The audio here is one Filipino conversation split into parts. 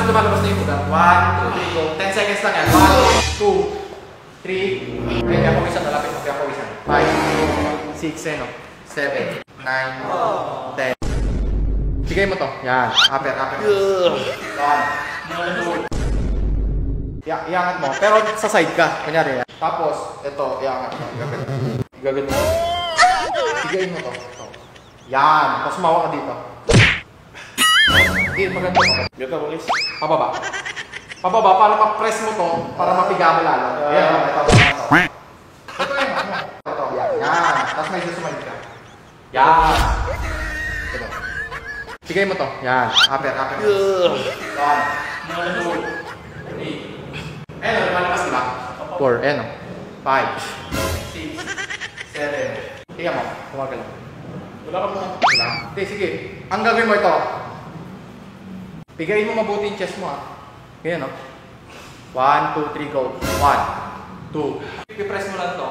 halos lumalabas na yung ugat. 1, 2, 3, go. 10 seconds lang yan. 1, 2, 3. Ay, kaya pawisan. Malapit mo. Kaya pawisan. 5, 6, 7, 9, 10. Bigay mo to. Yan. Upper. 1, 2. Iangat mo. Pero sa side ka. Kunyari yan. Tapos, ito. Iangat mo. Gagawin mo. Bigay mo to. Yan. Tapos mawa ka dito. Hindi, maganda mo. Gata mo, guys. Pababa. Pababa para ma-press mo to. Para mapiga mo lalo. Ayan. Ito. Ito yung ano. Ito. Yan. Tapos may susumalit ka. Yan. Ito. Bigay mo to. Yan. Upper. 1, 2, 3. Ayan, lumalabas diba? 4. Ayan o. 5, 6, 7. Tingnan mo. Tumagal. Wala ka muna. Wala. Hindi, sige. Ang gagawin mo ito. Bigayin mo mabuti yung chest mo Ganyan o. 1, 2, 3, go. 1, 2. Ipipress mo lang to.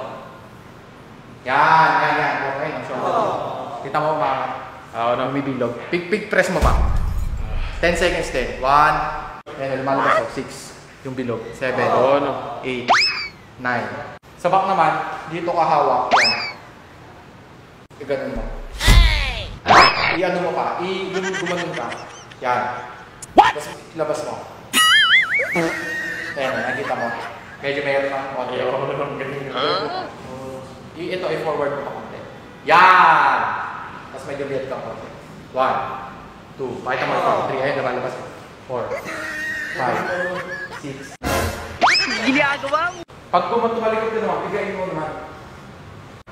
Yan. Okay. Kita mo umibilog. Pig press mo pa. 10 seconds din. 1. Ayan, lumalabas o. 6. Yung bilog. 7, 8, 9. Sa back naman, dito ka hawak. Yan. Ganun mo. I-ano mo pa. Gumanon ka. Yan. Tapos labas mo. Ayan, nakita mo. Medyo mayroon ng konti. Ito, i-forward mo pa konti. Yan! Tapos medyo lihat ka konti. 1, 2. Pakita mo ito. 3. Ayun, nabalabas mo. 4, 5, 6, 9. Ginagawa mo! Pag tumalik ka naman, bigayin mo naman.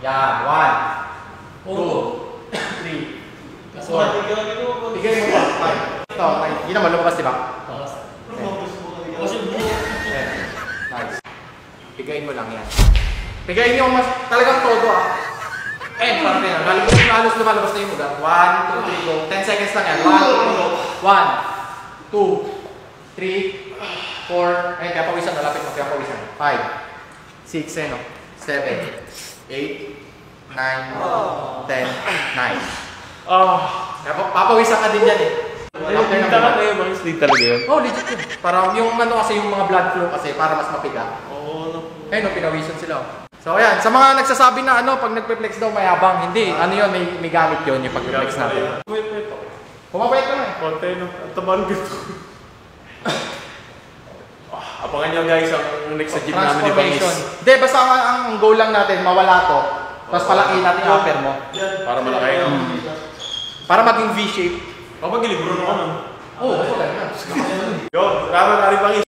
Yan. 1, 2, 3, 4. Bigayin mo pa. 5. Ito, hindi naman lumabas, diba? Nice. Bigayin mo lang yan. Bigayin nyo mas talagang todo parang yan. Halos lumalabas na yung ugat. 1, 2, 3, go. 10 seconds lang yan. 1, 2, 3, 4. Ayun, kaya pawisan. Nalapit mo. Kaya pawisan. 5, 6, 7, 8, 9, 10, 9. Kaya papawisan ka din yan Legit talaga yun, mga sleep talaga yun. Oh, legit yun. Para yung kasi yung mga blood flow kasi para mas mapiga. Ayun, pinawisan sila. So ayan, sa mga nagsasabi na pag nagpe-flex daw mayabang, hindi. Ano yun, may gamit yun yung pag-flex natin. Pumapayat ka na Konti no. Ang tamaan dito. Abangan nyo guys ang next sa gym namin ni Bangis. Hindi, basta ang goal lang natin, mawala to. Tapos palakihin natin yung upper mo. Para malaki Para maging V-shape. Kapag libro naman. Oo, ganyan. Yo, salamat Ari Bangis.